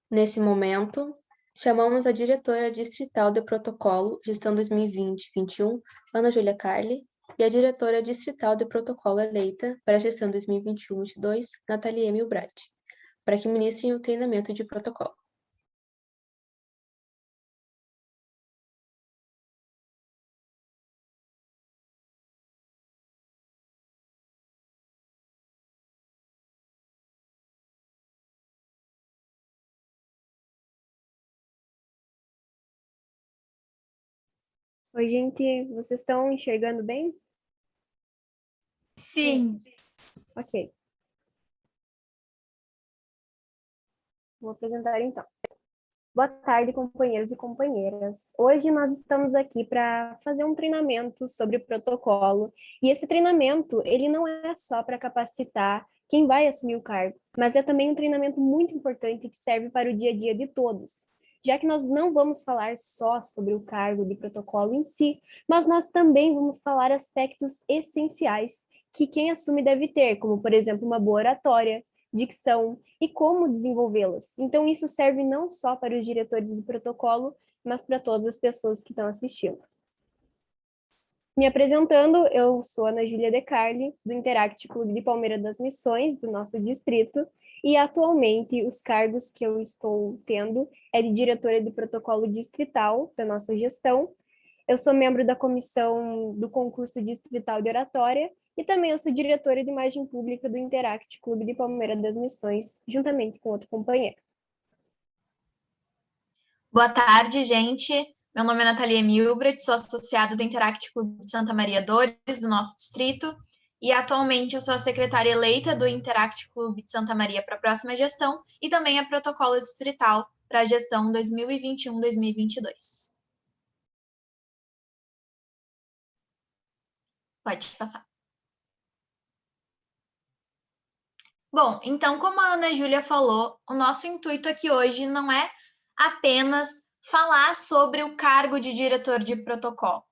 Nesse momento, chamamos a diretora distrital de Protocolo, Gestão 2020-21, Ana Júlia Carli, e a diretora distrital de Protocolo eleita para a gestão 2021-22, Nathalie Milbrat, para que ministrem o treinamento de protocolo. Oi, gente, vocês estão enxergando bem? Sim. Ok. Vou apresentar então. Boa tarde, companheiros e companheiras. Hoje nós estamos aqui para fazer um treinamento sobre protocolo. E esse treinamento, ele não é só para capacitar quem vai assumir o cargo, mas é também um treinamento muito importante que serve para o dia a dia de todos. Já que nós não vamos falar só sobre o cargo de protocolo em si, mas nós também vamos falar aspectos essenciais que quem assume deve ter, como, por exemplo, uma boa oratória, dicção e como desenvolvê-las. Então, isso serve não só para os diretores de protocolo, mas para todas as pessoas que estão assistindo. Me apresentando, eu sou Ana Júlia De Carli, do Interact Clube de Palmeira das Missões, do nosso distrito, e atualmente os cargos que eu estou tendo é de diretora de protocolo distrital da nossa gestão. Eu sou membro da comissão do concurso distrital de oratória e também eu sou diretora de imagem pública do Interact Clube de Palmeira das Missões, juntamente com outro companheiro. Boa tarde, gente. Meu nome é Nathalie Milbrat, sou associada do Interact Clube de Santa Maria Dores, do nosso distrito, e atualmente eu sou a secretária eleita do Interact Clube de Santa Maria para a próxima gestão e também a protocolo distrital para a gestão 2021-2022. Pode passar. Bom, então, como a Ana Júlia falou, o nosso intuito aqui hoje não é apenas falar sobre o cargo de diretor de protocolo.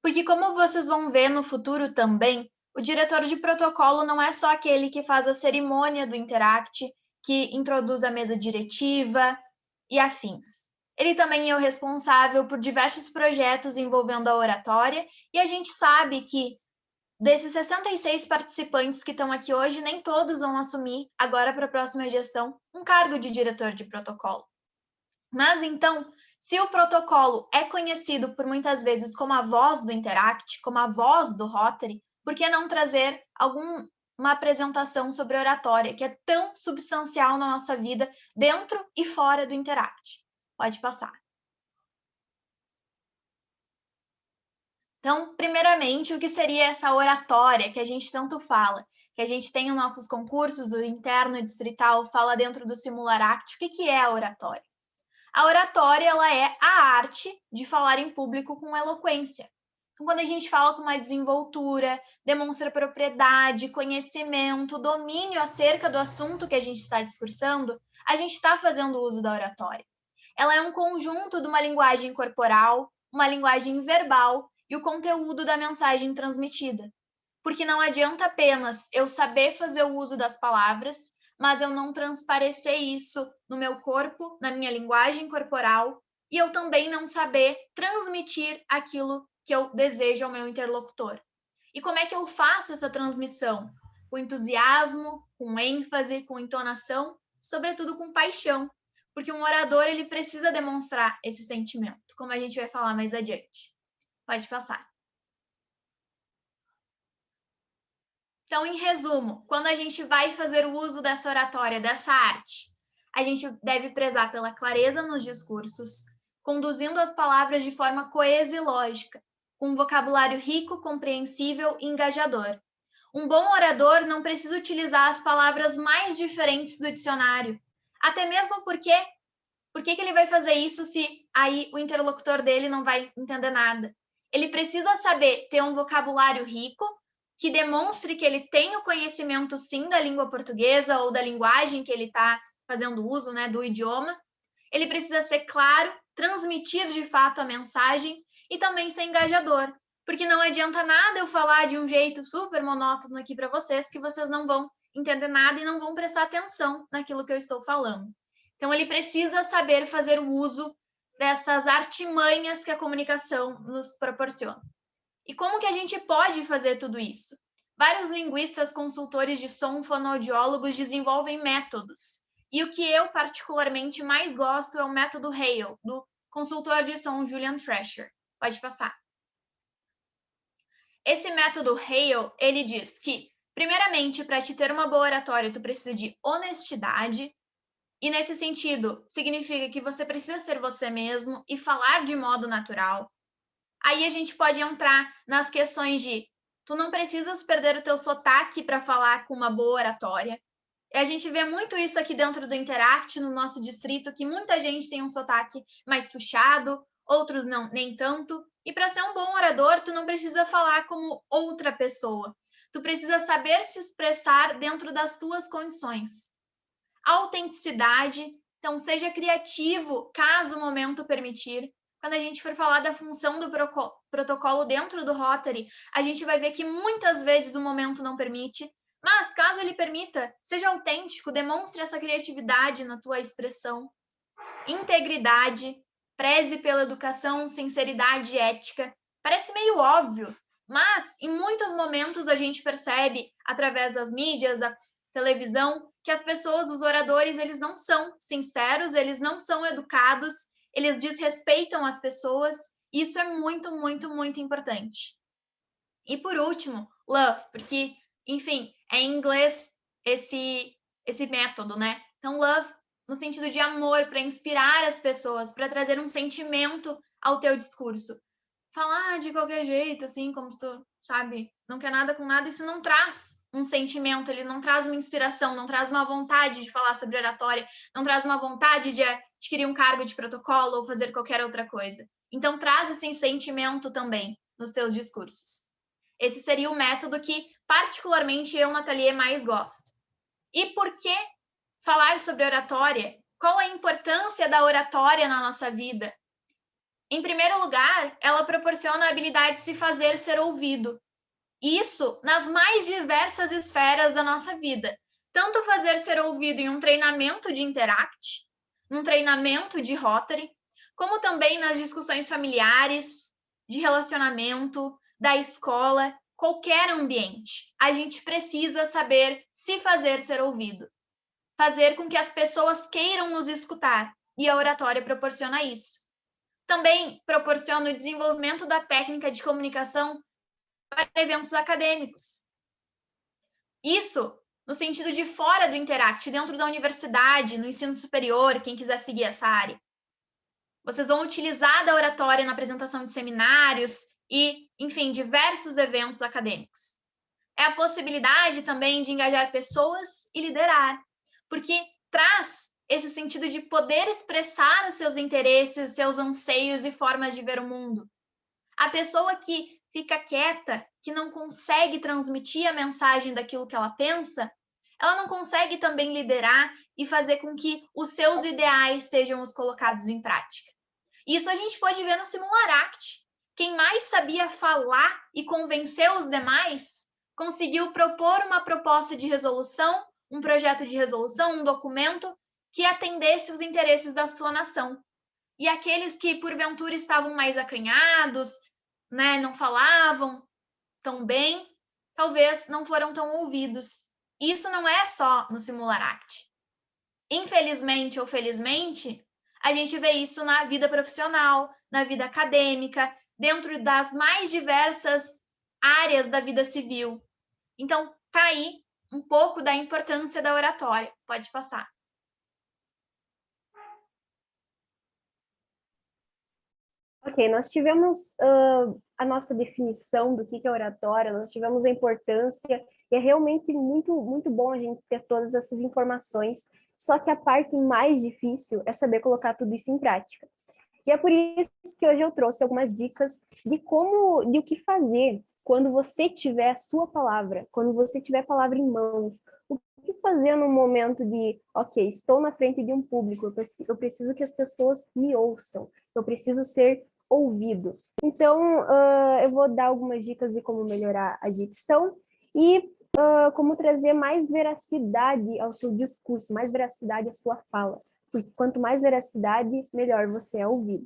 Porque, como vocês vão ver no futuro também, o diretor de protocolo não é só aquele que faz a cerimônia do Interact, que introduz a mesa diretiva e afins. Ele também é o responsável por diversos projetos envolvendo a oratória, e a gente sabe que desses 66 participantes que estão aqui hoje, nem todos vão assumir, agora para a próxima gestão, um cargo de diretor de protocolo. Mas então, se o protocolo é conhecido por muitas vezes como a voz do Interact, como a voz do Rotary, por que não trazer alguma apresentação sobre oratória, que é tão substancial na nossa vida, dentro e fora do Interact? Pode passar. Então, primeiramente, o que seria essa oratória que a gente tanto fala? Que a gente tem os nossos concursos, o interno e distrital, fala dentro do Simularact. O que é a oratória? A oratória, ela é a arte de falar em público com eloquência. Então, quando a gente fala com uma desenvoltura, demonstra propriedade, conhecimento, domínio acerca do assunto que a gente está discursando, a gente está fazendo uso da oratória. Ela é um conjunto de uma linguagem corporal, uma linguagem verbal e o conteúdo da mensagem transmitida. Porque não adianta apenas eu saber fazer o uso das palavras, mas eu não transparecer isso no meu corpo, na minha linguagem corporal, e eu também não saber transmitir aquilo que eu desejo ao meu interlocutor. E como é que eu faço essa transmissão? Com entusiasmo, com ênfase, com entonação, sobretudo com paixão, porque um orador ele precisa demonstrar esse sentimento, como a gente vai falar mais adiante. Pode passar. Então, em resumo, quando a gente vai fazer o uso dessa oratória, dessa arte, a gente deve prezar pela clareza nos discursos, conduzindo as palavras de forma coesa e lógica, com um vocabulário rico, compreensível e engajador. Um bom orador não precisa utilizar as palavras mais diferentes do dicionário, até mesmo porque por que ele vai fazer isso se aí o interlocutor dele não vai entender nada? Ele precisa saber ter um vocabulário rico, que demonstre que ele tem o conhecimento, sim, da língua portuguesa ou da linguagem que ele está fazendo uso, né, do idioma. Ele precisa ser claro, transmitir de fato a mensagem e também ser engajador, porque não adianta nada eu falar de um jeito super monótono aqui para vocês, que vocês não vão entender nada e não vão prestar atenção naquilo que eu estou falando. Então, ele precisa saber fazer o uso dessas artimanhas que a comunicação nos proporciona. E como que a gente pode fazer tudo isso? Vários linguistas, consultores de som, fonoaudiólogos desenvolvem métodos. E o que eu particularmente mais gosto é o método Hale, do consultor de som Julian Thrasher. Pode passar. Esse método Hale, ele diz que, primeiramente, para te ter uma boa oratória, tu precisa de honestidade. E nesse sentido, significa que você precisa ser você mesmo e falar de modo natural. Aí a gente pode entrar nas questões de tu não precisas perder o teu sotaque para falar com uma boa oratória. E a gente vê muito isso aqui dentro do Interact, no nosso distrito, que muita gente tem um sotaque mais puxado, outros não, nem tanto. E para ser um bom orador, tu não precisa falar como outra pessoa. Tu precisa saber se expressar dentro das tuas condições. Autenticidade, então seja criativo, caso o momento permitir. Quando a gente for falar da função do protocolo dentro do Rotary, a gente vai ver que muitas vezes o momento não permite, mas caso ele permita, seja autêntico, demonstre essa criatividade na tua expressão. Integridade, preze pela educação, sinceridade e ética. Parece meio óbvio, mas em muitos momentos a gente percebe, através das mídias, da televisão, que as pessoas, os oradores, eles não são sinceros, eles não são educados, eles desrespeitam as pessoas, e isso é muito, muito, muito importante. E por último, love, porque, enfim, é em inglês esse método, né? Então, love no sentido de amor, para inspirar as pessoas, para trazer um sentimento ao teu discurso. Falar de qualquer jeito, assim, como se tu, sabe, não quer nada com nada, isso não traz um sentimento, ele não traz uma inspiração, não traz uma vontade de falar sobre oratória, não traz uma vontade de adquirir um cargo de protocolo ou fazer qualquer outra coisa. Então, traz esse sentimento também nos teus discursos. Esse seria o método que, particularmente, eu, Nathalie, mais gosto. E por que falar sobre oratória? Qual a importância da oratória na nossa vida? Em primeiro lugar, ela proporciona a habilidade de se fazer ser ouvido. Isso nas mais diversas esferas da nossa vida. Tanto fazer ser ouvido em um treinamento de Interact, num treinamento de Rotary, como também nas discussões familiares, de relacionamento, da escola, qualquer ambiente. A gente precisa saber se fazer ser ouvido. Fazer com que as pessoas queiram nos escutar. E a oratória proporciona isso. Também proporciona o desenvolvimento da técnica de comunicação para eventos acadêmicos. Isso no sentido de fora do Interact, dentro da universidade, no ensino superior, quem quiser seguir essa área. Vocês vão utilizar da oratória na apresentação de seminários e, enfim, diversos eventos acadêmicos. É a possibilidade também de engajar pessoas e liderar, porque traz esse sentido de poder expressar os seus interesses, seus anseios e formas de ver o mundo. A pessoa que fica quieta, que não consegue transmitir a mensagem daquilo que ela pensa, ela não consegue também liderar e fazer com que os seus ideais sejam os colocados em prática. Isso a gente pode ver no Simularact. Quem mais sabia falar e convencer os demais conseguiu propor uma proposta de resolução, um projeto de resolução, um documento que atendesse os interesses da sua nação. E aqueles que, porventura, estavam mais acanhados, né, não falavam tão bem, talvez não foram tão ouvidos. Isso não é só no Simularact. Infelizmente ou felizmente, a gente vê isso na vida profissional, na vida acadêmica, dentro das mais diversas áreas da vida civil. Então, tá aí um pouco da importância da oratória. Pode passar. Ok, nós tivemos a nossa definição do que é oratória, nós tivemos a importância, e é realmente muito, muito bom a gente ter todas essas informações, só que a parte mais difícil é saber colocar tudo isso em prática. E é por isso que hoje eu trouxe algumas dicas de o que fazer quando você tiver a sua palavra, quando você tiver a palavra em mãos. O que fazer no momento de, ok, estou na frente de um público, eu preciso que as pessoas me ouçam, eu preciso ser ouvido. Então, eu vou dar algumas dicas de como melhorar a dicção e como trazer mais veracidade ao seu discurso, mais veracidade à sua fala. porque quanto mais veracidade, melhor você é ouvido.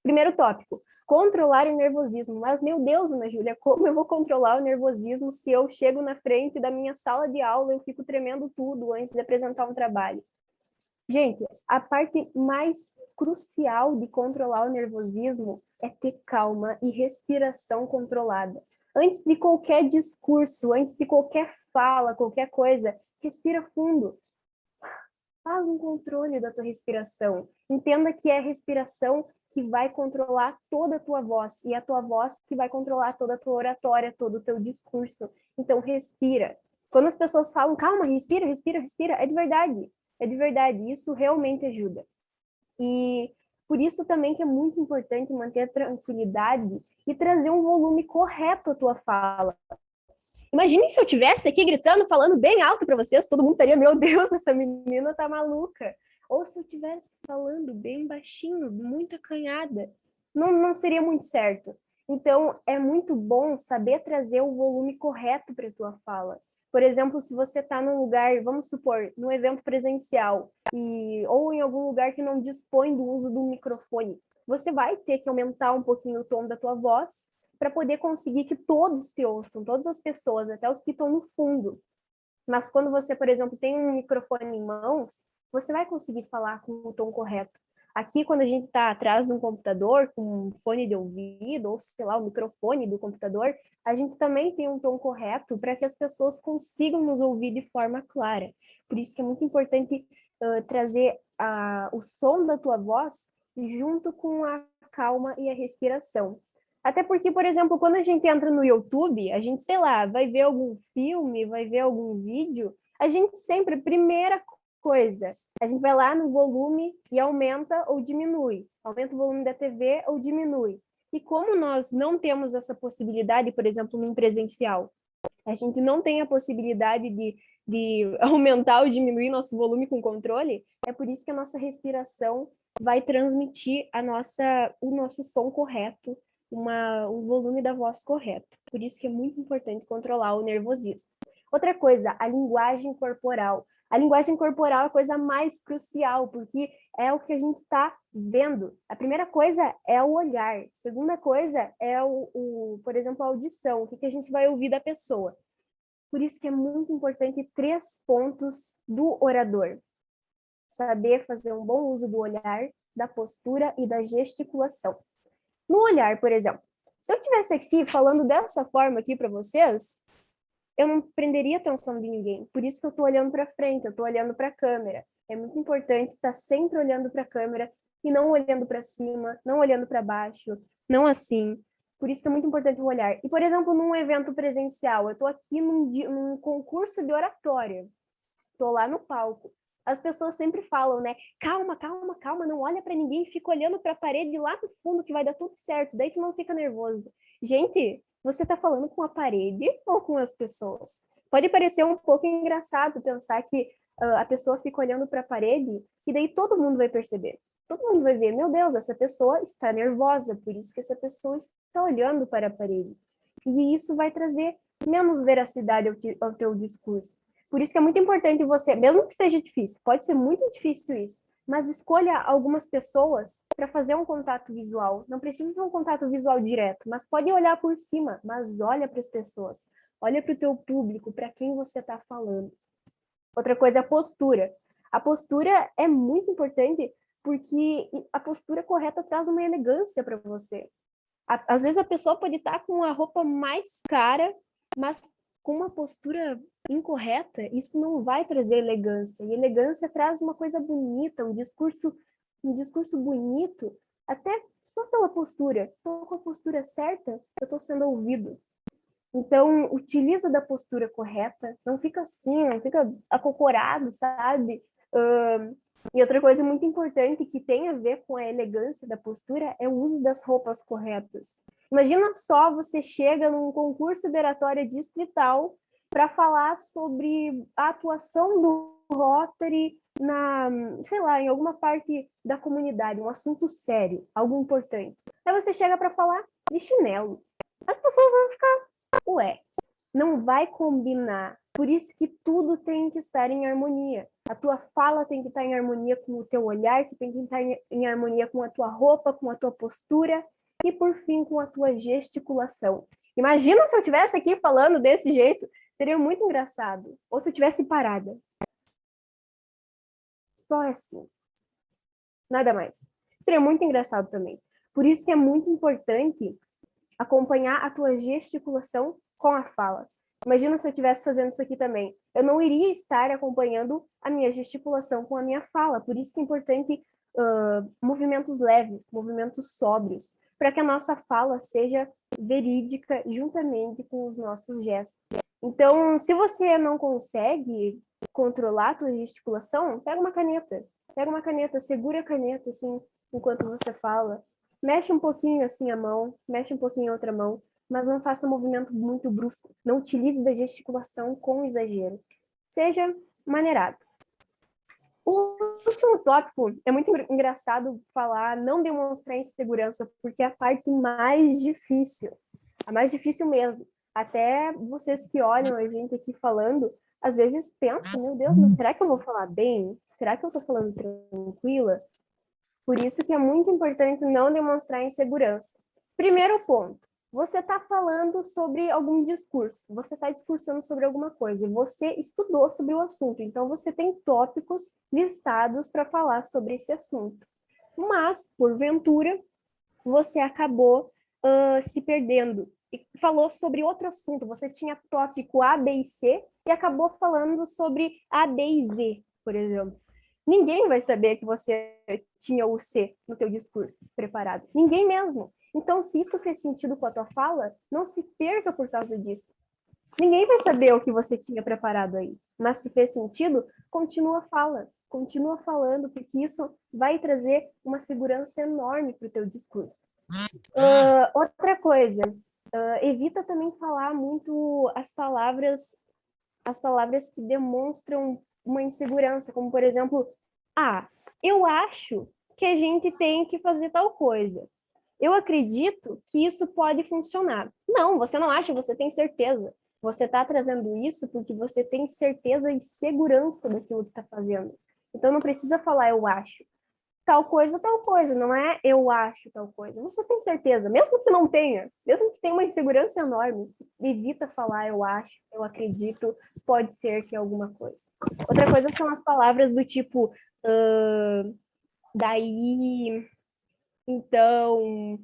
Primeiro tópico, controlar o nervosismo. Mas, meu Deus, Ana Júlia, como eu vou controlar o nervosismo se eu chego na frente da minha sala de aula e eu fico tremendo tudo antes de apresentar um trabalho? Gente, a parte mais crucial de controlar o nervosismo é ter calma e respiração controlada. Antes de qualquer discurso, antes de qualquer fala, qualquer coisa, respira fundo. Faz um controle da tua respiração. Entenda que é a respiração que vai controlar toda a tua voz, e a tua voz que vai controlar toda a tua oratória, todo o teu discurso. Então, respira. Quando as pessoas falam, calma, respira, respira, respira, é de verdade. É de verdade, isso realmente ajuda. E por isso também que é muito importante manter a tranquilidade e trazer um volume correto à tua fala. Imaginem se eu tivesse aqui gritando, falando bem alto para vocês, todo mundo estaria, meu Deus, essa menina tá maluca. Ou se eu estivesse falando bem baixinho, muito acanhada, não seria muito certo. Então, é muito bom saber trazer o volume correto para a tua fala. Por exemplo, se você está num lugar, vamos supor, num evento presencial, ou em algum lugar que não dispõe do uso do microfone, você vai ter que aumentar um pouquinho o tom da tua voz para poder conseguir que todos te ouçam, todas as pessoas, até os que estão no fundo. Mas quando você, por exemplo, tem um microfone em mãos, você vai conseguir falar com o tom correto. Aqui, quando a gente está atrás de um computador, com um fone de ouvido, ou sei lá, o microfone do computador, a gente também tem um tom correto para que as pessoas consigam nos ouvir de forma clara. Por isso que é muito importante trazer o som da tua voz junto com a calma e a respiração. Até porque, por exemplo, quando a gente entra no YouTube, a gente, sei lá, vai ver algum filme, vai ver algum vídeo, a gente sempre, primeira coisa, a gente vai lá no volume e aumenta ou diminui. Aumenta o volume da TV ou diminui. E como nós não temos essa possibilidade, por exemplo, no presencial, a gente não tem a possibilidade de aumentar ou diminuir nosso volume com controle, é por isso que a nossa respiração vai transmitir o nosso som correto, o volume da voz correto. Por isso que é muito importante controlar o nervosismo. Outra coisa, a linguagem corporal. A linguagem corporal é a coisa mais crucial, porque é o que a gente está vendo. A primeira coisa é o olhar. A segunda coisa é, por exemplo, a audição. O que a gente vai ouvir da pessoa. Por isso que é muito importante 3 pontos do orador. Saber fazer um bom uso do olhar, da postura e da gesticulação. No olhar, por exemplo, se eu estivesse aqui falando dessa forma aqui para vocês, eu não prenderia a atenção de ninguém. Por isso que eu estou olhando para frente, eu estou olhando para a câmera. É muito importante estar sempre olhando para a câmera e não olhando para cima, não olhando para baixo, não assim. Por isso que é muito importante o olhar. E, por exemplo, num evento presencial, eu estou aqui num concurso de oratória. Estou lá no palco. As pessoas sempre falam, né? Calma, calma, calma, não olha para ninguém, fica olhando para a parede lá no fundo que vai dar tudo certo, daí tu não fica nervoso. Gente, você está falando com a parede ou com as pessoas? Pode parecer um pouco engraçado pensar que a pessoa fica olhando para a parede e daí todo mundo vai perceber. Todo mundo vai ver, meu Deus, essa pessoa está nervosa, por isso que essa pessoa está olhando para a parede. E isso vai trazer menos veracidade ao teu discurso. Por isso que é muito importante você, mesmo que seja difícil, pode ser muito difícil isso, mas escolha algumas pessoas para fazer um contato visual. Não precisa ser um contato visual direto, mas pode olhar por cima, mas olha para as pessoas. Olha para o teu público, para quem você está falando. Outra coisa é a postura. A postura é muito importante porque a postura correta traz uma elegância para você. Às vezes a pessoa pode estar com a roupa mais cara, mas com uma postura incorreta, isso não vai trazer elegância. E elegância traz uma coisa bonita, um discurso bonito, até só pela postura. Estou com a postura certa, eu estou sendo ouvido. Então, utiliza da postura correta, não fica assim, não fica acocorado, sabe? E outra coisa muito importante que tem a ver com a elegância da postura é o uso das roupas corretas. Imagina só, você chega num concurso de oratória distrital para falar sobre a atuação do Rotary sei lá, em alguma parte da comunidade, um assunto sério, algo importante. Aí você chega para falar de chinelo. As pessoas vão ficar, ué, não vai combinar Por isso que tudo tem que estar em harmonia. A tua fala tem que estar em harmonia com o teu olhar, que tem que estar em harmonia com a tua roupa, com a tua postura e, por fim, com a tua gesticulação. Imagina se eu estivesse aqui falando desse jeito, seria muito engraçado. Ou se eu estivesse parada. Só assim. Nada mais. Seria muito engraçado também. Por isso que é muito importante acompanhar a tua gesticulação com a fala. Imagina se eu estivesse fazendo isso aqui também. Eu não iria estar acompanhando a minha gesticulação com a minha fala. Por isso que é importante movimentos leves, movimentos sóbrios, para que a nossa fala seja verídica juntamente com os nossos gestos. Então, se você não consegue controlar a tua gesticulação, pega uma caneta, segura a caneta assim, enquanto você fala. Mexe um pouquinho assim a mão, mexe um pouquinho a outra mão, mas não faça movimento muito brusco. Não utilize da gesticulação com exagero. Seja maneirado. O último tópico é muito engraçado falar, não demonstrar insegurança, porque é a parte mais difícil. A mais difícil mesmo. Até vocês que olham a gente aqui falando, às vezes pensam, meu Deus, mas será que eu vou falar bem? Será que eu tô falando tranquila? Por isso que é muito importante não demonstrar insegurança. Primeiro ponto, você está falando sobre algum discurso, você está discursando sobre alguma coisa, e você estudou sobre o assunto, então você tem tópicos listados para falar sobre esse assunto. Mas, porventura, você acabou se perdendo e falou sobre outro assunto, você tinha tópico A, B e C e acabou falando sobre A, B e Z, por exemplo. Ninguém vai saber que você tinha o C no teu discurso preparado. Ninguém mesmo. Então, se isso fez sentido com a tua fala, não se perca por causa disso. Ninguém vai saber o que você tinha preparado aí. Mas se fez sentido, continua falando, porque isso vai trazer uma segurança enorme para o teu discurso. Outra coisa, evita também falar muito as palavras que demonstram uma insegurança, como, por exemplo, eu acho que a gente tem que fazer tal coisa. Eu acredito que isso pode funcionar. Não, você não acha, você tem certeza. Você está trazendo isso porque você tem certeza e segurança daquilo que está fazendo. Então, não precisa falar eu acho. Tal coisa, não é eu acho tal coisa. Você tem certeza, mesmo que não tenha, mesmo que tenha uma insegurança enorme, evita falar eu acho, eu acredito, pode ser que é alguma coisa. Outra coisa são as palavras do tipo daí, então,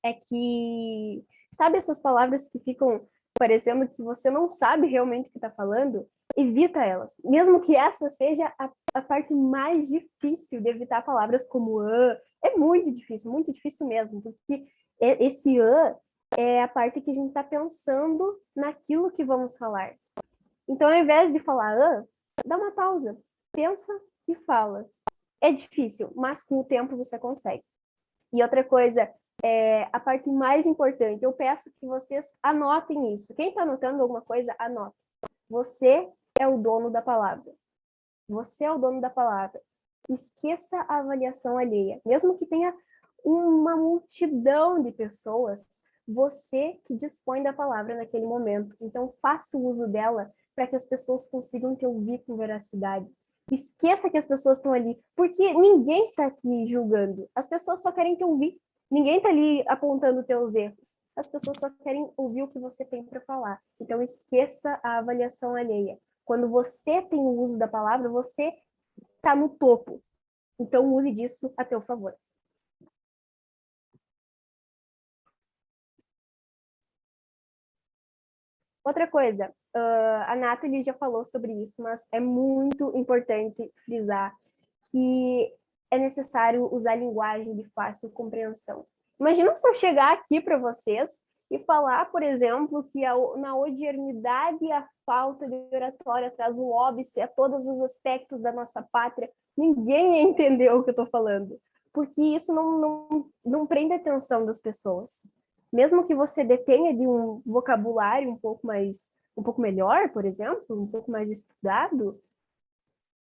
é que... Sabe essas palavras que ficam parecendo que você não sabe realmente o que está falando? Evita elas. Mesmo que essa seja a parte mais difícil de evitar palavras como é muito difícil mesmo, porque esse é a parte que a gente está pensando naquilo que vamos falar. Então, ao invés de falar dá uma pausa, pensa e fala. É difícil, mas com o tempo você consegue. E outra coisa, a parte mais importante, eu peço que vocês anotem isso. Quem está anotando alguma coisa, anota. Você é o dono da palavra. Você é o dono da palavra. Esqueça a avaliação alheia. Mesmo que tenha uma multidão de pessoas, você que dispõe da palavra naquele momento. Então, faça o uso dela para que as pessoas consigam te ouvir com veracidade. Esqueça que as pessoas estão ali, porque ninguém está aqui julgando. As pessoas só querem te ouvir. Ninguém está ali apontando teus erros. As pessoas só querem ouvir o que você tem para falar. Então, esqueça a avaliação alheia. Quando você tem o uso da palavra, você está no topo. Então, use disso a teu favor. Outra coisa, a Nathalie já falou sobre isso, mas é muito importante frisar que é necessário usar linguagem de fácil compreensão. Imagina se eu chegar aqui para vocês e falar, por exemplo, que na odiernidade e a falta de oratória traz um óbice a todos os aspectos da nossa pátria. Ninguém ia entender o que eu estou falando, porque isso não prende a atenção das pessoas. Mesmo que você detenha de um vocabulário um pouco melhor, por exemplo, um pouco mais estudado,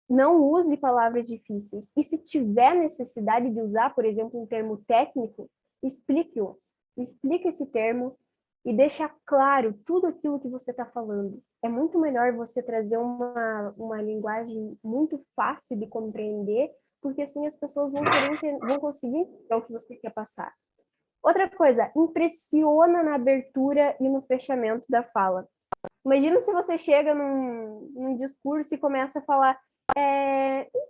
não use palavras difíceis. E se tiver necessidade de usar, por exemplo, um termo técnico, explique-o. Explique esse termo e deixar claro tudo aquilo que você está falando. É muito melhor você trazer uma linguagem muito fácil de compreender, porque assim as pessoas vão conseguir entender o que você quer passar. Outra coisa, impressiona na abertura e no fechamento da fala. Imagina se você chega num discurso e começa a falar,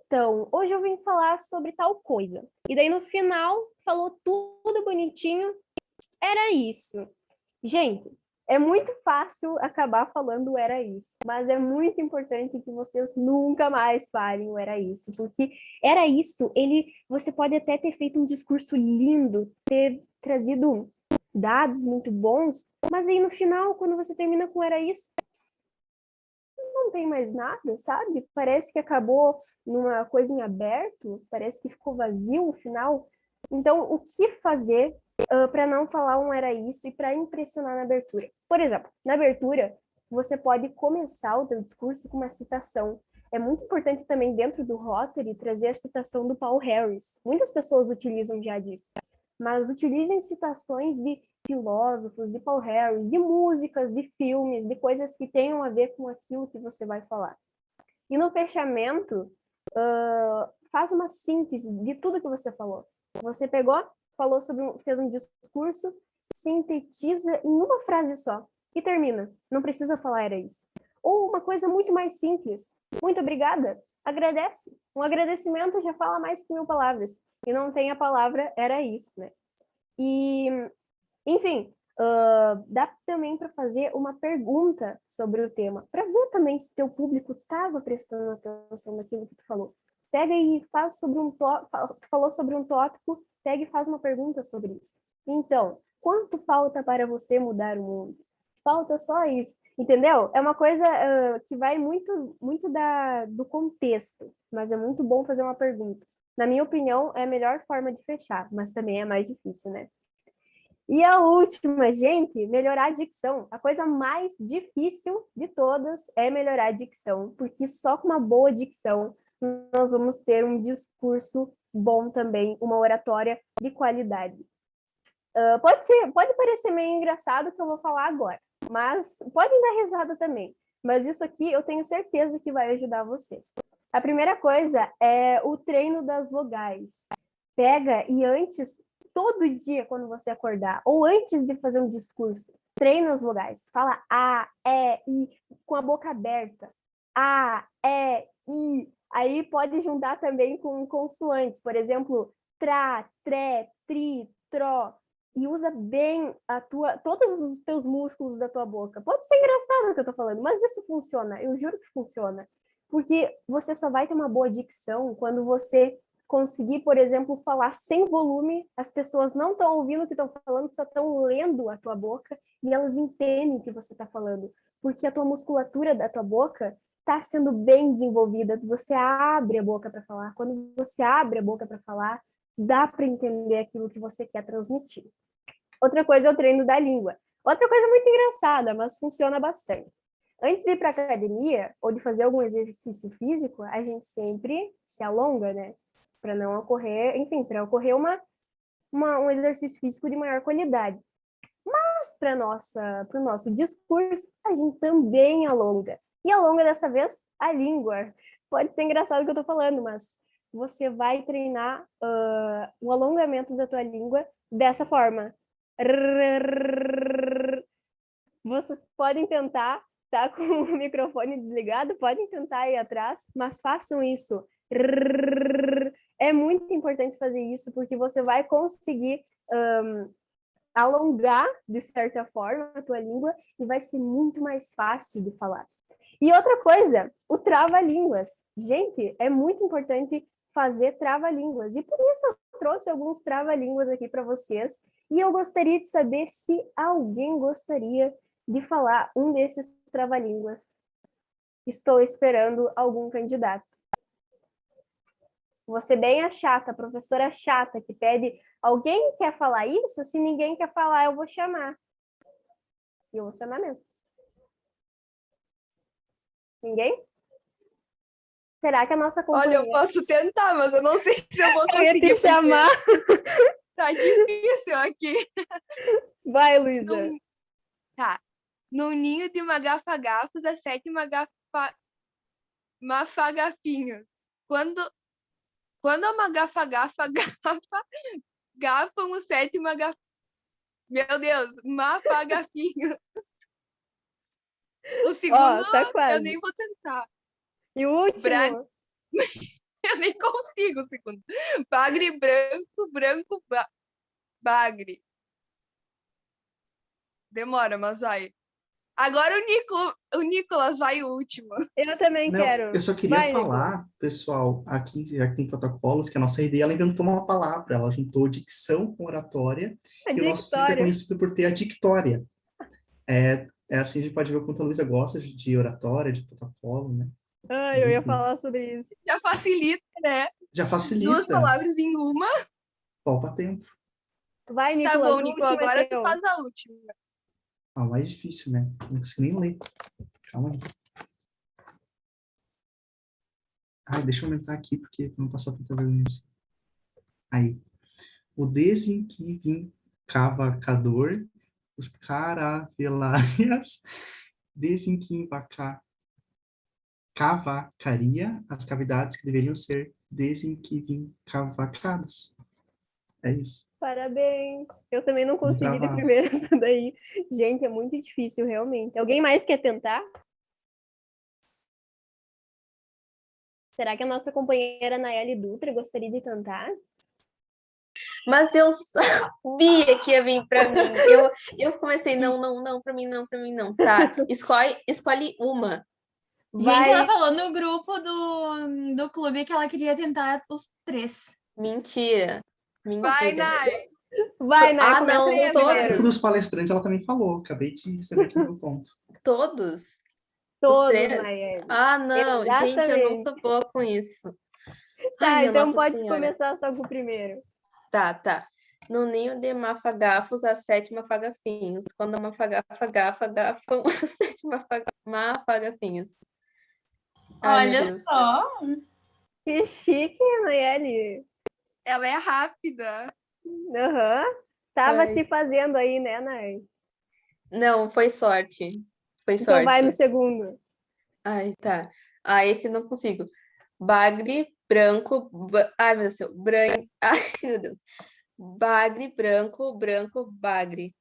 então, hoje eu vim falar sobre tal coisa. E daí no final, falou tudo bonitinho, era isso. Gente, é muito fácil acabar falando era isso, mas é muito importante que vocês nunca mais falem o era isso, porque era isso, você pode até ter feito um discurso lindo, ter trazido dados muito bons, mas aí no final, quando você termina com era isso, não tem mais nada, sabe? Parece que acabou numa coisa em aberto, parece que ficou vazio o final. Então, o que fazer para não falar um era isso e para impressionar na abertura? Por exemplo, na abertura, você pode começar o seu discurso com uma citação. É muito importante também, dentro do Rotary, trazer a citação do Paul Harris. Muitas pessoas utilizam já disso, mas utilizem citações de filósofos, de Paul Harris, de músicas, de filmes, de coisas que tenham a ver com aquilo que você vai falar. E no fechamento, faz uma síntese de tudo que você falou. Você pegou, fez um discurso, sintetiza em uma frase só e termina. Não precisa falar era isso. Ou uma coisa muito mais simples. Muito obrigada. Agradece. Um agradecimento já fala mais que 1000 palavras. E não tem a palavra era isso, né? E, enfim, dá também para fazer uma pergunta sobre o tema, para ver também se teu público estava prestando atenção naquilo que tu falou. Pega e faz sobre falou sobre um tópico, pega e faz uma pergunta sobre isso. Então, quanto falta para você mudar o mundo? Falta só isso, entendeu? É uma coisa que vai muito, muito do contexto, mas é muito bom fazer uma pergunta. Na minha opinião, é a melhor forma de fechar, mas também é mais difícil, né? E a última, gente, melhorar a dicção. A coisa mais difícil de todas é melhorar a dicção, porque só com uma boa dicção nós vamos ter um discurso bom também, uma oratória de qualidade. Pode parecer meio engraçado o que eu vou falar agora, mas podem dar risada também. Mas isso aqui eu tenho certeza que vai ajudar vocês. A primeira coisa é o treino das vogais. Pega e antes, todo dia quando você acordar, ou antes de fazer um discurso, treina as vogais. Fala A, E, I, com a boca aberta. A, E, I. Aí pode juntar também com consoantes, por exemplo, tra, tre, tri, tro. E usa bem todos os teus músculos da tua boca. Pode ser engraçado o que eu tô falando, mas isso funciona. Eu juro que funciona. Porque você só vai ter uma boa dicção quando você conseguir, por exemplo, falar sem volume, as pessoas não estão ouvindo o que estão falando, só estão lendo a tua boca e elas entendem o que você está falando. Porque a tua musculatura da tua boca está sendo bem desenvolvida. Você abre a boca para falar. Quando você abre a boca para falar, dá para entender aquilo que você quer transmitir. Outra coisa é o treino da língua. Outra coisa muito engraçada, mas funciona bastante. Antes de ir para a academia ou de fazer algum exercício físico, a gente sempre se alonga, né? Para não ocorrer, enfim, para ocorrer um exercício físico de maior qualidade. Mas para o nosso discurso, a gente também alonga. E alonga dessa vez a língua. Pode ser engraçado o que eu estou falando, mas você vai treinar o alongamento da tua língua dessa forma. Vocês podem tentar, tá com o microfone desligado, podem tentar ir atrás, mas façam isso. É muito importante fazer isso, porque você vai conseguir alongar, de certa forma, a tua língua e vai ser muito mais fácil de falar. E outra coisa, o trava-línguas. Gente, é muito importante fazer trava-línguas. E por isso eu trouxe alguns trava-línguas aqui para vocês. E eu gostaria de saber se alguém gostaria de falar um desses trava-línguas. Estou esperando algum candidato. Você bem a chata, a professora chata, que pede, alguém quer falar isso? Se ninguém quer falar, eu vou chamar. E eu vou chamar mesmo. Ninguém? Será que a nossa companheira... Olha, eu posso tentar, mas eu não sei se eu vou conseguir. Eu ia te chamar. Tá difícil aqui. Vai, Luísa. Tá. No ninho de magafagafos, a 7 mafagafinhos. Quando a magafagafa gafam os 7 Meu Deus, mafagafinhos. O segundo, Tá eu quase. nem vou tentar. E o último? Eu nem consigo o segundo. Bagre branco, bagre. Demora, mas vai. Agora o Nicolas vai o último. Eu também Não, quero. eu só queria Vai, falar, pessoal, aqui, já que tem protocolos, que a nossa ideia, ela inventou uma palavra, ela juntou dicção com oratória, A e o nosso distrito é dictória. conhecido por ter a dictória. É assim, a gente pode ver o quanto a Luísa gosta de oratória, de protocolo, né? Mas, Eu ia enfim, falar sobre isso. Já facilita, né? já 2 facilita, palavras em uma. poupa tempo. Vai, Tá Nicolas, bom, o Nico, último é agora tu teu. faz a última. Mais difícil, né? Não consigo nem ler. Calma aí. Ai, deixa eu aumentar aqui, porque pra não passar tanta vergonha assim. Aí. O desenquivicavacador, os caravelárias, cavacaria as cavidades que deveriam ser desenquivicavacadas. É isso. Parabéns. Eu também não Tudo consegui de travado. primeira essa daí. Gente, é muito difícil, realmente. Alguém mais quer tentar? Será que a nossa companheira Nayeli Dutra gostaria de tentar? Mas eu sabia que ia vir para mim. Eu comecei, não, para mim não. Tá, escolhe uma. Gente, ela Vai, falou no grupo do clube que ela queria tentar os 3. Mentira. Vai, Mentira. Nai. vai, Nay, começa não, aí No grupo primeiro. dos palestrantes, ela também falou. Acabei de saber aqui no meu ponto. Todos? Os Todos, 3? Nayeli. Não, gente, eu não Exatamente. sou boa com isso. Ai, Tá, minha então Nossa pode Senhora. começar só com o primeiro. Tá. No ninho de mafagafos, a 7 mafagafinhos. Quando a mafagafa gafam os 7 mafagafinhos. Ai, meu Olha Deus. só. Que chique, Nayeli. Ela é rápida. Aham. Tava Ai. se fazendo aí, né, Nay? Não, foi sorte. Foi Então vai no sorte. segundo. Ai, tá. Esse não consigo. Bagre, branco... Ai, meu Deus do céu. Ai, meu Deus. Bagre, branco, bagre.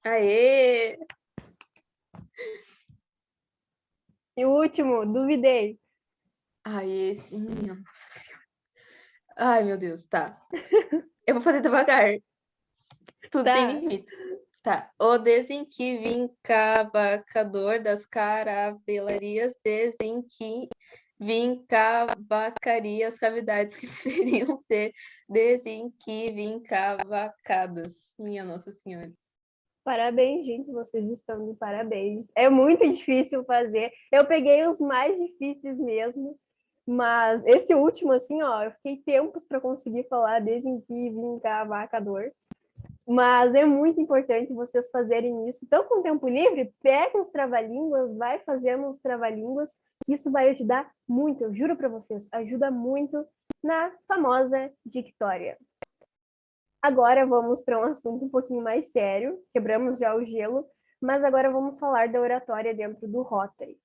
Aê! E o último, duvidei. Ai, esse... Minha Nossa Senhora. Ai, meu Deus, tá. Eu vou fazer devagar. Tudo tem Tá. limite. Tá. O desenquivincavacador das caravelarias desenquivincavacaria as cavidades que deveriam ser desenquivincavacadas. Minha Nossa Senhora. Parabéns, gente, vocês estão de parabéns. É muito difícil fazer. Eu peguei os mais difíceis mesmo, mas esse último, assim, ó, eu fiquei tempos para conseguir falar desenquivincavacador. Mas é muito importante vocês fazerem isso. Estão com tempo livre? Pega uns trava-línguas, vai fazendo uns trava-línguas, que isso vai ajudar muito, eu juro para vocês, ajuda muito na famosa dictória. Agora vamos para um assunto um pouquinho mais sério, quebramos já o gelo, mas agora vamos falar da oratória dentro do Rotary.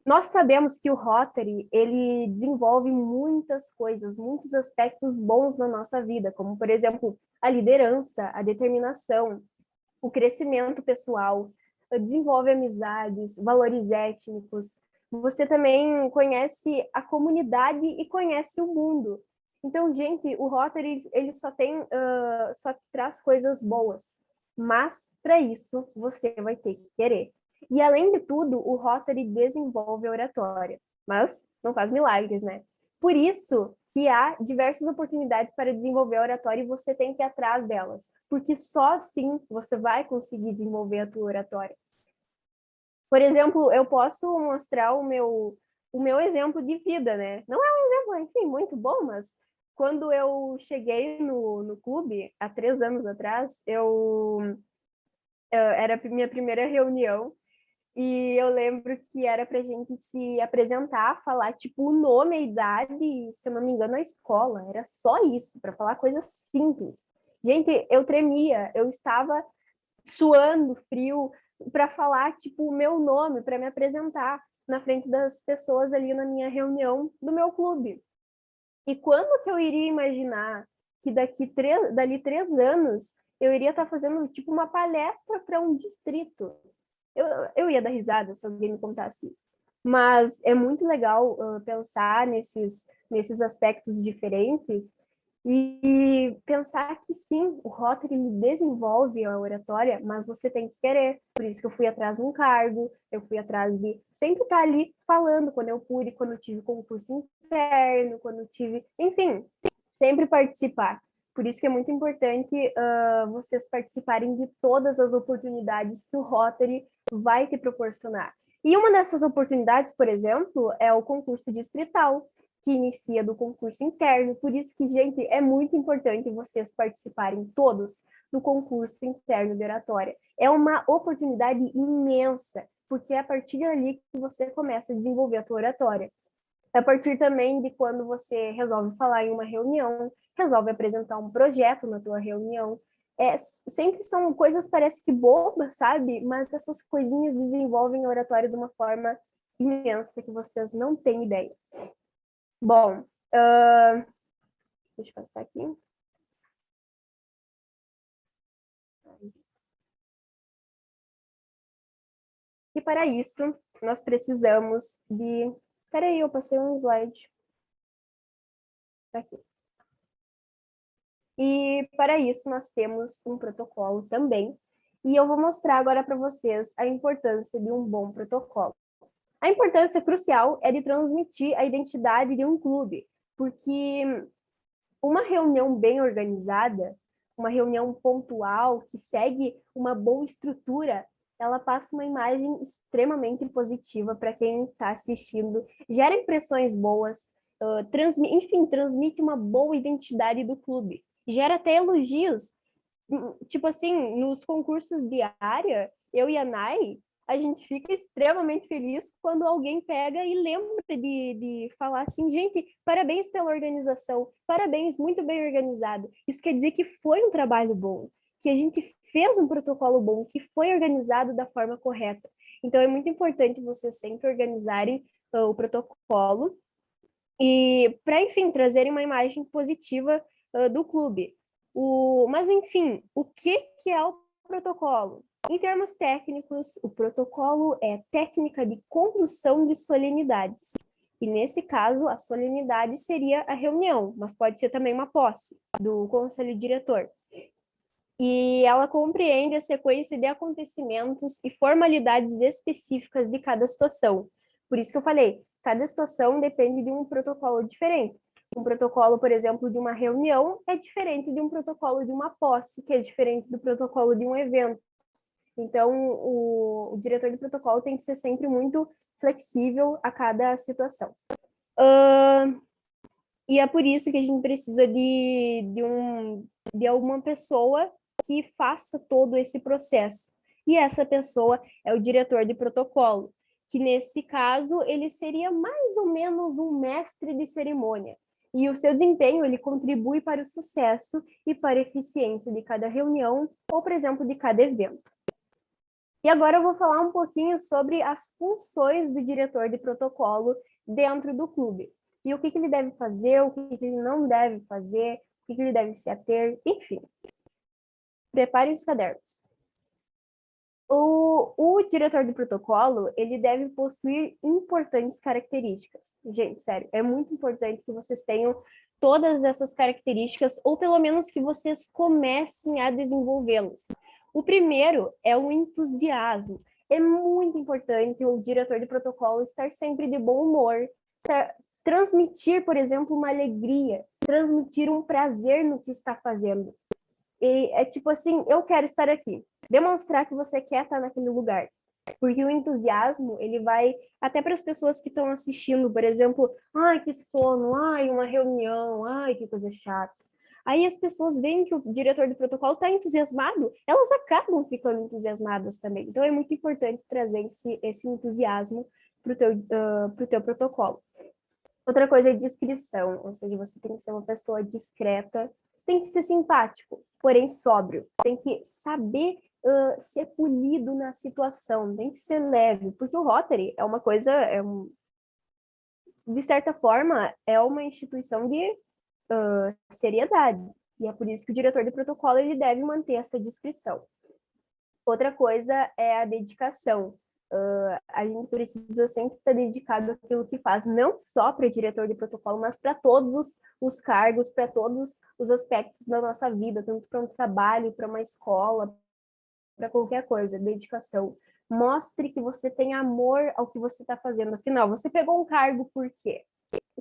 Nós sabemos que o Rotary, ele desenvolve muitas coisas, muitos aspectos bons na nossa vida, como, por exemplo, a liderança, a determinação, o crescimento pessoal, desenvolve amizades, valores étnicos. Você também conhece a comunidade e conhece o mundo. Então, gente, o Rotary, ele só traz coisas boas. Mas, para isso, você vai ter que querer. E, além de tudo, o Rotary desenvolve a oratória, mas não faz milagres, né? Por isso que há diversas oportunidades para desenvolver a oratória e você tem que ir atrás delas, porque só assim você vai conseguir desenvolver a tua oratória. Por exemplo, eu posso mostrar o meu exemplo de vida, né? Não é um exemplo, enfim, muito bom, mas quando eu cheguei no clube, há 3 anos atrás, era a minha primeira reunião, e eu lembro que era pra gente se apresentar, falar, tipo, o nome, a idade, se eu não me engano, a escola. Era só isso, para falar coisas simples. Gente, eu tremia, eu estava suando frio, para falar, tipo, o meu nome, para me apresentar na frente das pessoas ali na minha reunião do meu clube. E quando que eu iria imaginar que dali 3 anos eu iria estar fazendo tipo uma palestra para um distrito? Eu ia dar risada se alguém me contasse isso. Mas é muito legal pensar nesses aspectos diferentes e pensar que sim, o Rotary ele desenvolve a oratória, mas você tem que querer. Por isso que eu fui atrás de um cargo, eu fui atrás de sempre estar ali falando quando eu pude, quando eu tive concurso interno, quando eu tive, enfim, sempre participar. Por isso que é muito importante vocês participarem de todas as oportunidades que o Rotary vai te proporcionar. E uma dessas oportunidades, por exemplo, é o concurso distrital, que inicia do concurso interno. Por isso que, gente, é muito importante vocês participarem todos do concurso interno de oratória. É uma oportunidade imensa, porque é a partir dali que você começa a desenvolver a tua oratória. A partir também de quando você resolve falar em uma reunião, resolve apresentar um projeto na tua reunião. Sempre são coisas, parece que bobas, sabe? Mas essas coisinhas desenvolvem a oratória de uma forma imensa que vocês não têm ideia. Bom, deixa eu passar aqui. E para isso, nós precisamos de... Peraí, eu passei um slide. Aqui. E para isso, nós temos um protocolo também. E eu vou mostrar agora para vocês a importância de um bom protocolo. A importância crucial é de transmitir a identidade de um clube, porque uma reunião bem organizada, uma reunião pontual, que segue uma boa estrutura, ela passa uma imagem extremamente positiva para quem está assistindo, gera impressões boas, transmite uma boa identidade do clube, gera até elogios. Tipo assim, nos concursos de área, eu e a Nai, a gente fica extremamente feliz quando alguém pega e lembra de falar assim, gente, parabéns pela organização, parabéns, muito bem organizado. Isso quer dizer que foi um trabalho bom, que a gente fez um protocolo bom, que foi organizado da forma correta. Então, é muito importante vocês sempre organizarem o protocolo e, para, enfim, trazerem uma imagem positiva do clube. Mas, enfim, o que é o protocolo? Em termos técnicos, o protocolo é técnica de condução de solenidades. E, nesse caso, a solenidade seria a reunião, mas pode ser também uma posse do conselho diretor. E ela compreende a sequência de acontecimentos e formalidades específicas de cada situação. Por isso que eu falei, cada situação depende de um protocolo diferente. Um protocolo, por exemplo, de uma reunião é diferente de um protocolo de uma posse, que é diferente do protocolo de um evento. Então, o diretor de protocolo tem que ser sempre muito flexível a cada situação. E é por isso que a gente precisa de alguma pessoa que faça todo esse processo. E essa pessoa é o diretor de protocolo, que nesse caso ele seria mais ou menos um mestre de cerimônia. E o seu desempenho ele contribui para o sucesso e para a eficiência de cada reunião ou, por exemplo, de cada evento. E agora eu vou falar um pouquinho sobre as funções do diretor de protocolo dentro do clube. E o que ele deve fazer, o que ele não deve fazer, o que ele deve se ater, enfim. Preparem os cadernos. O diretor de protocolo, ele deve possuir importantes características. Gente, sério, é muito importante que vocês tenham todas essas características, ou pelo menos que vocês comecem a desenvolvê-las. O primeiro é o entusiasmo. É muito importante o diretor de protocolo estar sempre de bom humor, transmitir, por exemplo, uma alegria, transmitir um prazer no que está fazendo. E é tipo assim, eu quero estar aqui. Demonstrar que você quer estar naquele lugar. Porque o entusiasmo, ele vai até para as pessoas que estão assistindo, por exemplo, ai, que sono, ai, uma reunião, ai, que coisa chata. Aí as pessoas veem que o diretor de protocolo está entusiasmado, elas acabam ficando entusiasmadas também. Então é muito importante trazer esse entusiasmo para o teu protocolo. Outra coisa é discrição, ou seja, você tem que ser uma pessoa discreta, tem que ser simpático, porém sóbrio. Tem que saber ser polido na situação, tem que ser leve, porque o Rotary é uma coisa, de certa forma, é uma instituição de seriedade, e é por isso que o diretor de protocolo ele deve manter essa discrição. Outra coisa é a dedicação. A gente precisa sempre estar dedicado àquilo que faz, não só para diretor de protocolo, mas para todos os cargos, para todos os aspectos da nossa vida, tanto para um trabalho, para uma escola, para qualquer coisa, dedicação. Mostre que você tem amor ao que você está fazendo. Afinal, você pegou um cargo por quê?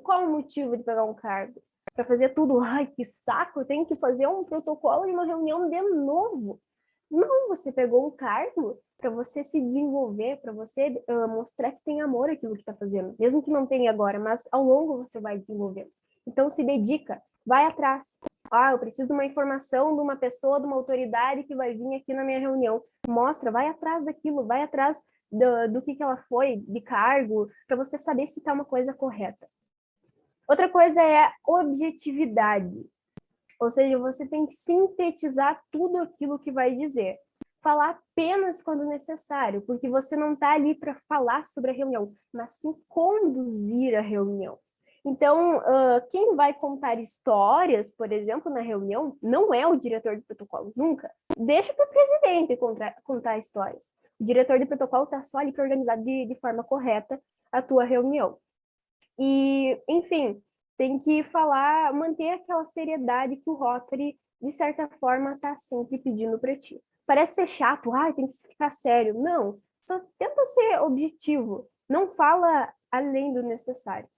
Qual o motivo de pegar um cargo? Para fazer tudo, ai, que saco, eu tenho que fazer um protocolo e uma reunião de novo. Não, você pegou um cargo para você se desenvolver, para você mostrar que tem amor àquilo que está fazendo, mesmo que não tenha agora, mas ao longo você vai desenvolver. Então, se dedica, vai atrás. Eu preciso de uma informação de uma pessoa, de uma autoridade que vai vir aqui na minha reunião. Mostra, vai atrás daquilo, vai atrás do que ela foi, de cargo, para você saber se está uma coisa correta. Outra coisa é a objetividade. Ou seja, você tem que sintetizar tudo aquilo que vai dizer. Falar apenas quando necessário, porque você não está ali para falar sobre a reunião, mas sim conduzir a reunião. Então, quem vai contar histórias, por exemplo, na reunião, não é o diretor de protocolo, nunca. Deixa para o presidente contar histórias. O diretor de protocolo está só ali para organizar de forma correta a tua reunião. E, enfim, tem que falar, manter aquela seriedade que o Rotary, de certa forma, está sempre pedindo para ti. Parece ser chato, tem que ficar sério. Não, só tenta ser objetivo. Não fala além do necessário.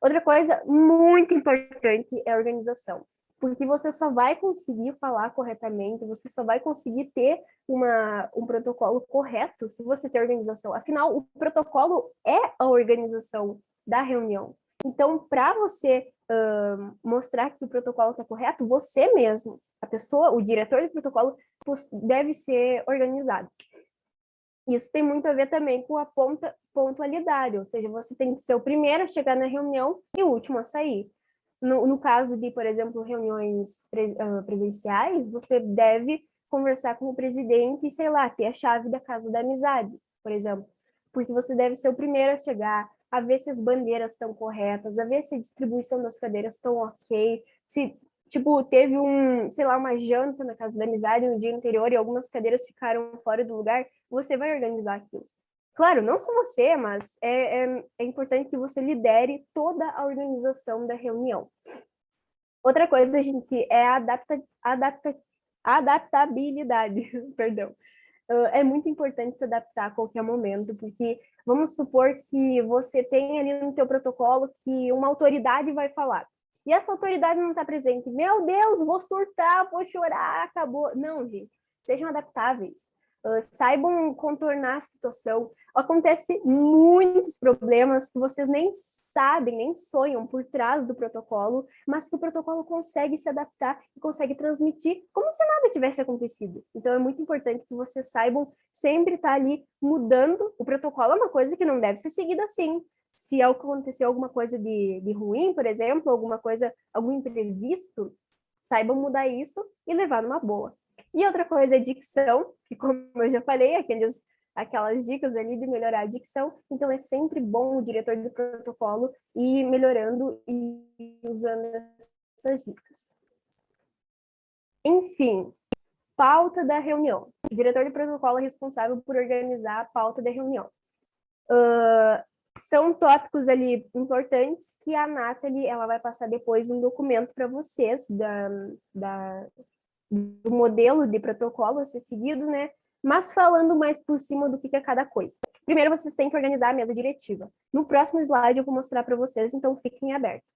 Outra coisa muito importante é a organização. Porque você só vai conseguir falar corretamente, você só vai conseguir ter um protocolo correto se você ter organização. Afinal, o protocolo é a organização da reunião. Então, para você mostrar que o protocolo está correto, você mesmo, a pessoa, o diretor de protocolo, deve ser organizado. Isso tem muito a ver também com a pontualidade, ou seja, você tem que ser o primeiro a chegar na reunião e o último a sair. No caso de, por exemplo, reuniões presenciais, você deve conversar com o presidente e, sei lá, ter a chave da Casa da Amizade, por exemplo. Porque você deve ser o primeiro a chegar, a ver se as bandeiras estão corretas, a ver se a distribuição das cadeiras estão ok, se, teve uma janta na Casa da Amizade no dia anterior e algumas cadeiras ficaram fora do lugar, você vai organizar aquilo. Claro, não só você, mas é importante que você lidere toda a organização da reunião. Outra coisa, gente, é a adaptabilidade, perdão. É muito importante se adaptar a qualquer momento, porque vamos supor que você tem ali no teu protocolo que uma autoridade vai falar. E essa autoridade não está presente. Meu Deus, vou surtar, vou chorar, acabou. Não, gente, sejam adaptáveis. Saibam contornar a situação. Acontece muitos problemas que vocês nem sabem, nem sonham por trás do protocolo, mas que o protocolo consegue se adaptar e consegue transmitir como se nada tivesse acontecido. Então é muito importante que vocês saibam sempre estar ali mudando. O protocolo é uma coisa que não deve ser seguida assim. Se acontecer alguma coisa de ruim, por exemplo, algum imprevisto, saibam mudar isso e levar numa boa. E outra coisa é dicção, que como eu já falei, aquelas dicas ali de melhorar a dicção, então é sempre bom o diretor do protocolo ir melhorando e usando essas dicas. Enfim, pauta da reunião. O diretor de protocolo é responsável por organizar a pauta da reunião. São tópicos ali importantes que a Nathalie ela vai passar depois um documento para vocês do modelo de protocolo a ser seguido, né? Mas falando mais por cima do que é cada coisa. Primeiro, vocês têm que organizar a mesa diretiva. No próximo slide eu vou mostrar para vocês, então fiquem abertos.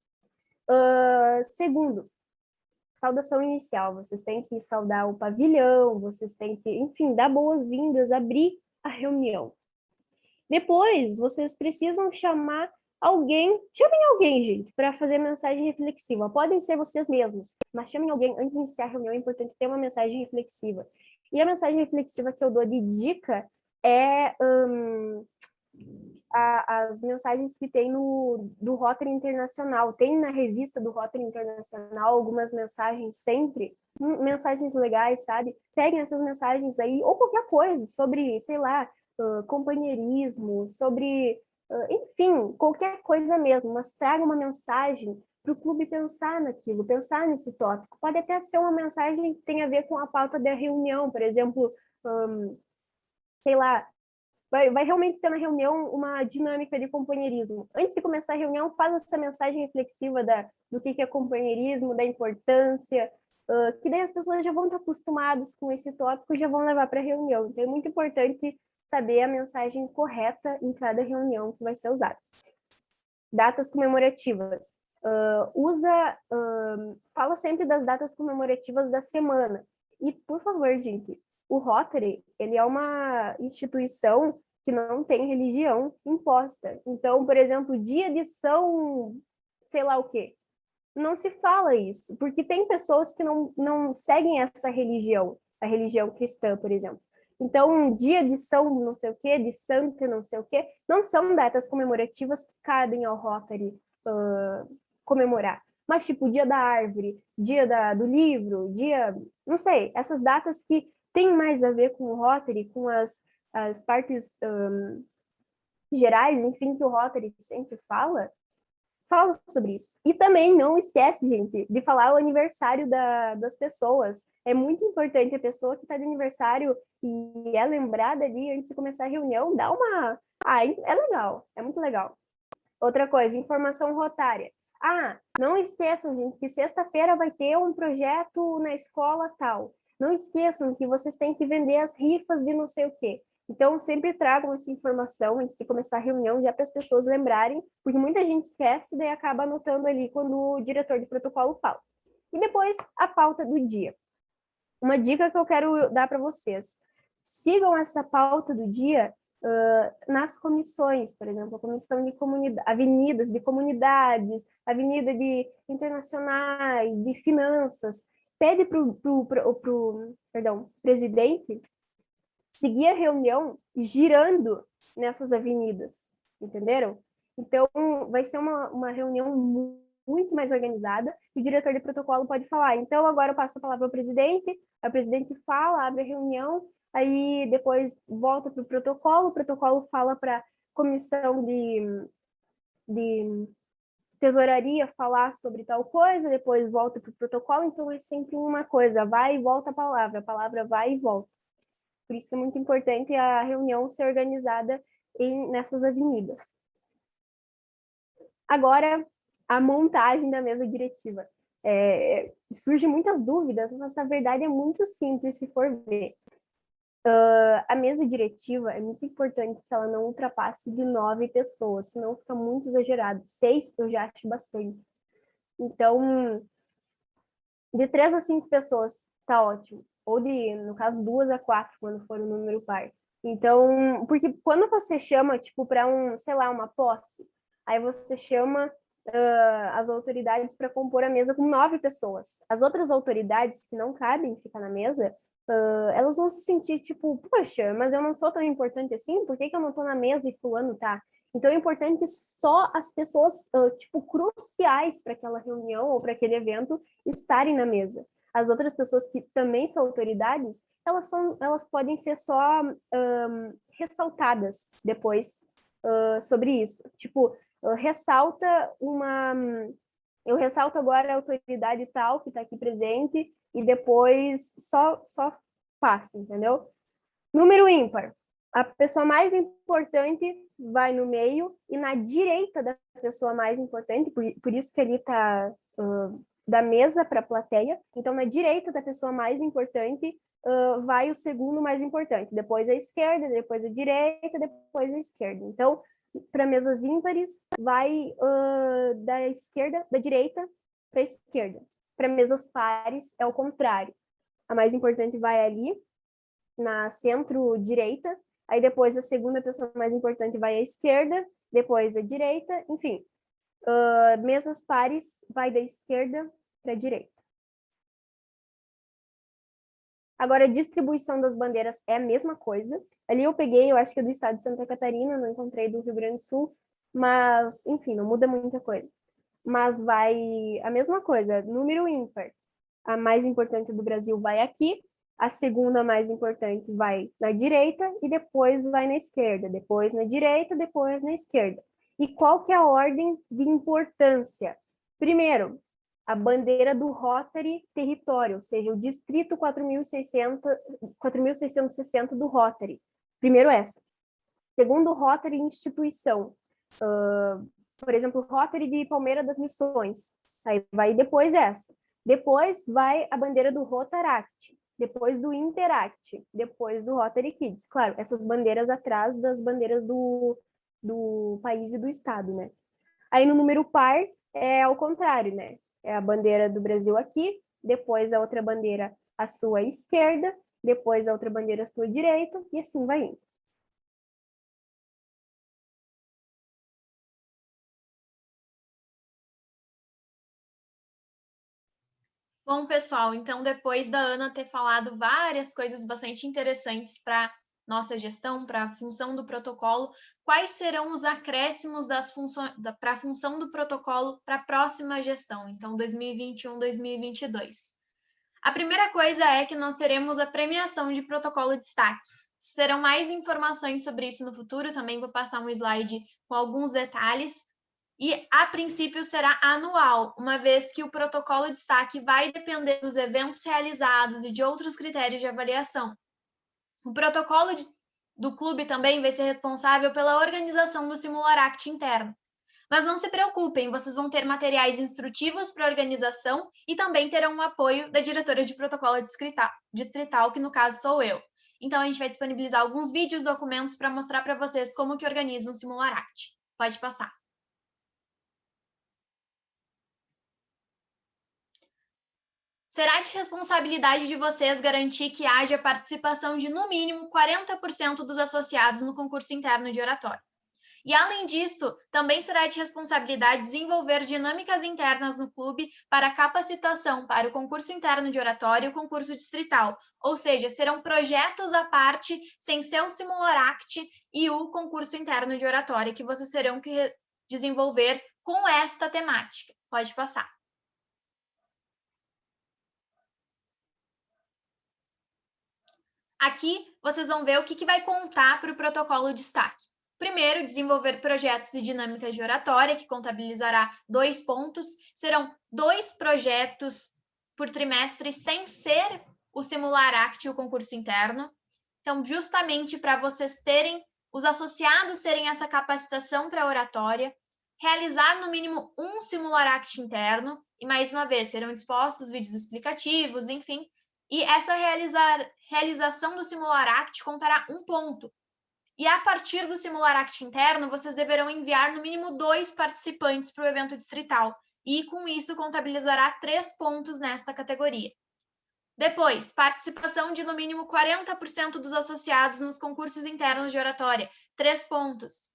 Segundo, saudação inicial. Vocês têm que saudar o pavilhão, vocês têm que, enfim, dar boas-vindas, abrir a reunião. Depois, vocês precisam chamem alguém, gente, para fazer mensagem reflexiva. Podem ser vocês mesmos, mas chamem alguém antes de iniciar a reunião, é importante ter uma mensagem reflexiva. E a mensagem reflexiva que eu dou de dica é as mensagens que tem do Rotary Internacional. Tem na revista do Rotary Internacional algumas mensagens sempre mensagens legais, sabe? Peguem essas mensagens aí, ou qualquer coisa, sobre, sei lá, companheirismo, sobre, enfim, qualquer coisa mesmo, mas traga uma mensagem para o clube pensar naquilo, pensar nesse tópico. Pode até ser uma mensagem que tenha a ver com a pauta da reunião, por exemplo, sei lá, vai realmente ter na reunião uma dinâmica de companheirismo. Antes de começar a reunião, faz essa mensagem reflexiva do que é companheirismo, da importância, que daí as pessoas já vão estar acostumadas com esse tópico e já vão levar para a reunião. Então é muito importante saber a mensagem correta em cada reunião que vai ser usada. Datas comemorativas. Fala sempre das datas comemorativas da semana. E, por favor, gente, o Rotary, ele é uma instituição que não tem religião imposta. Então, por exemplo, dia de São, sei lá o quê, não se fala isso, porque tem pessoas que não seguem essa religião, a religião cristã, por exemplo. Então, dia de São não sei o quê, de Santa não sei o quê, não são datas comemorativas que cabem ao Rotary comemorar. Mas, tipo, dia da árvore, dia do livro, dia... Não sei, essas datas que têm mais a ver com o Rotary, com as partes gerais, enfim, que o Rotary sempre fala sobre isso. E também não esquece, gente, de falar o aniversário das pessoas. É muito importante a pessoa que está de aniversário e é lembrada ali antes de começar a reunião, dá uma... é legal, é muito legal. Outra coisa, informação rotária. Não esqueçam, gente, que sexta-feira vai ter um projeto na escola tal. Não esqueçam que vocês têm que vender as rifas de não sei o quê. Então, sempre tragam essa informação antes de começar a reunião, já para as pessoas lembrarem, porque muita gente esquece e daí acaba anotando ali quando o diretor de protocolo fala. E depois, a pauta do dia. Uma dica que eu quero dar para vocês. Sigam essa pauta do dia nas comissões, por exemplo, a comissão de avenidas de comunidades, avenida de internacionais, de finanças. Pede para o presidente seguir a reunião girando nessas avenidas, entenderam? Então, vai ser uma reunião muito mais organizada, e o diretor de protocolo pode falar, então agora eu passo a palavra ao presidente, o presidente fala, abre a reunião, aí depois volta para o protocolo fala para a comissão de tesouraria falar sobre tal coisa, depois volta para o protocolo, então é sempre uma coisa, vai e volta a palavra vai e volta. Por isso é muito importante a reunião ser organizada nessas avenidas. Agora, a montagem da mesa diretiva. Surgem muitas dúvidas, mas na verdade é muito simples se for ver. A mesa diretiva é muito importante que ela não ultrapasse de 9 pessoas, senão fica muito exagerado. 6 eu já acho bastante. Então, de 3 a 5 pessoas tá ótimo. Ou no caso, 2 a 4, quando for o número par. Então, porque quando você chama, tipo, para sei lá, uma posse, aí você chama as autoridades para compor a mesa com 9 pessoas. As outras autoridades que não cabem ficar na mesa, elas vão se sentir tipo, poxa, mas eu não sou tão importante assim, por que eu não tô na mesa e fulano tá? Então é importante só as pessoas, tipo, cruciais para aquela reunião ou para aquele evento estarem na mesa. As outras pessoas que também são autoridades, elas podem ser só ressaltadas depois sobre isso. Tipo, eu ressalto agora a autoridade tal que está aqui presente e depois só passo, entendeu? Número ímpar. A pessoa mais importante vai no meio e na direita da pessoa mais importante, por isso que ele está da mesa para a plateia. Então, na direita da pessoa mais importante vai o segundo mais importante. Depois a esquerda, depois a direita, depois a esquerda. Então, para mesas ímpares, vai da direita para a esquerda. Para mesas pares, é o contrário. A mais importante vai ali, na centro-direita, aí depois a segunda pessoa mais importante vai à esquerda, depois à direita, enfim. Mesas pares vai da esquerda para a direita. Agora, a distribuição das bandeiras é a mesma coisa. Ali eu peguei, eu acho que é do estado de Santa Catarina, não encontrei do Rio Grande do Sul, mas, enfim, não muda muita coisa. Mas vai a mesma coisa, número ímpar. a mais importante do Brasil vai aqui, a segunda mais importante vai na direita e depois vai na esquerda, depois na direita, depois na esquerda. E qual que é a ordem de importância? Primeiro, a bandeira do Rotary Território, ou seja, o distrito 4.660 do Rotary. Primeiro essa. Segundo, Rotary Instituição. Por exemplo, Rotary de Palmeira das Missões. Aí vai depois essa. Depois vai a bandeira do Rotaract, depois do Interact, depois do Rotary Kids. Claro, essas bandeiras atrás das bandeiras do país e do estado, né? Aí no número par é ao contrário, né? É a bandeira do Brasil aqui, depois a outra bandeira à sua esquerda, depois a outra bandeira à sua direita, e assim vai indo. Bom, pessoal, então depois da Ana ter falado várias coisas bastante interessantes para nossa gestão, para a função do protocolo, quais serão os acréscimos para a função do protocolo para a próxima gestão, então 2021, 2022? A primeira coisa é que nós teremos a premiação de protocolo de destaque. Terão mais informações sobre isso no futuro, também vou passar um slide com alguns detalhes. E, a princípio, será anual, uma vez que o protocolo de destaque vai depender dos eventos realizados e de outros critérios de avaliação. O protocolo do clube também vai ser responsável pela organização do Simularact interno. Mas não se preocupem, vocês vão ter materiais instrutivos para a organização e também terão um apoio da diretora de protocolo distrital, que no caso sou eu. Então, a gente vai disponibilizar alguns vídeos, documentos para mostrar para vocês como que organiza um Simularact. Pode passar. Será de responsabilidade de vocês garantir que haja participação de, no mínimo, 40% dos associados no concurso interno de oratória. E, além disso, também será de responsabilidade desenvolver dinâmicas internas no clube para capacitação para o concurso interno de oratória e o concurso distrital, ou seja, serão projetos à parte, sem ser o Simularact e o concurso interno de oratória, que vocês terão que desenvolver com esta temática. Pode passar. Aqui, vocês vão ver o que vai contar para o protocolo de destaque. Primeiro, desenvolver projetos de dinâmicas de oratória, que contabilizará 2 pontos. Serão 2 projetos por trimestre, sem ser o Simularact e o concurso interno. Então, justamente para vocês terem, os associados terem essa capacitação para oratória, realizar no mínimo um Simularact interno, e mais uma vez, serão dispostos vídeos explicativos, enfim. E essa realização do Simularact contará 1 ponto. E a partir do Simularact interno, vocês deverão enviar no mínimo 2 participantes para o evento distrital. E com isso contabilizará 3 pontos nesta categoria. Depois, participação de no mínimo 40% dos associados nos concursos internos de oratória, 3 pontos.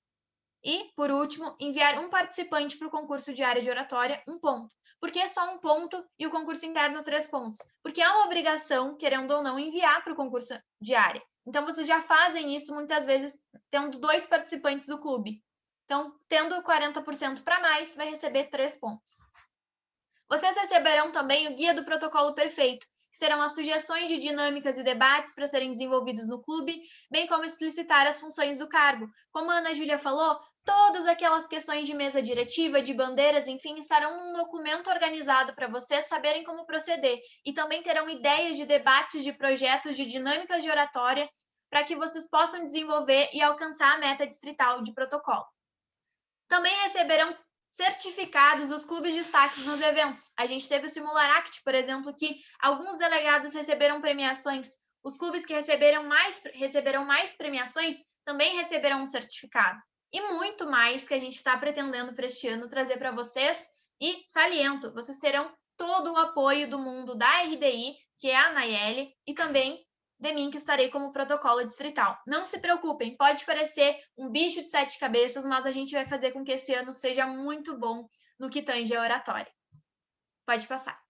E, por último, enviar um participante para o concurso de área de oratória, 1 ponto. Por que só 1 ponto e o concurso interno 3 pontos? Porque é uma obrigação, querendo ou não, enviar para o concurso de área. Então, vocês já fazem isso, muitas vezes, tendo 2 participantes do clube. Então, tendo 40% para mais, vai receber 3 pontos. Vocês receberão também o Guia do Protocolo Perfeito, que serão as sugestões de dinâmicas e debates para serem desenvolvidos no clube, bem como explicitar as funções do cargo. Como a Ana Júlia falou, todas aquelas questões de mesa diretiva, de bandeiras, enfim, estarão num documento organizado para vocês saberem como proceder. E também terão ideias de debates de projetos de dinâmicas de oratória para que vocês possam desenvolver e alcançar a meta distrital de protocolo. Também receberão certificados os clubes de destaques nos eventos. A gente teve o Simularact, por exemplo, que alguns delegados receberam premiações. Os clubes que receberão mais premiações também receberão um certificado. E muito mais que a gente está pretendendo para este ano trazer para vocês. E saliento, vocês terão todo o apoio do mundo da RDI, que é a Nayeli, e também de mim, que estarei como protocolo distrital. Não se preocupem, pode parecer um bicho de 7 cabeças, mas a gente vai fazer com que esse ano seja muito bom no que tange a oratória. Pode passar.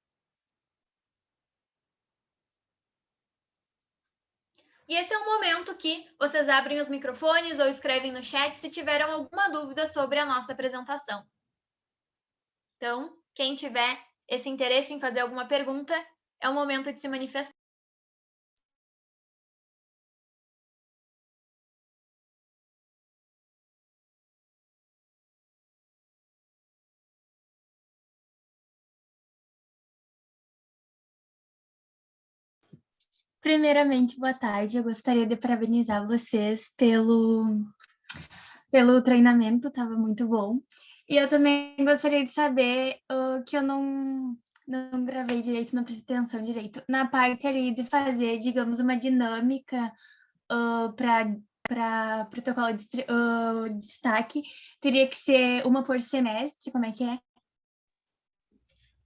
E esse é o momento que vocês abrem os microfones ou escrevem no chat se tiveram alguma dúvida sobre a nossa apresentação. Então, quem tiver esse interesse em fazer alguma pergunta, é o momento de se manifestar. Primeiramente, boa tarde. Eu gostaria de parabenizar vocês pelo treinamento, estava muito bom. E eu também gostaria de saber que eu não gravei direito, não prestei atenção direito. Na parte ali de fazer, digamos, uma dinâmica para protocolo de destaque, teria que ser uma por semestre, como é que é?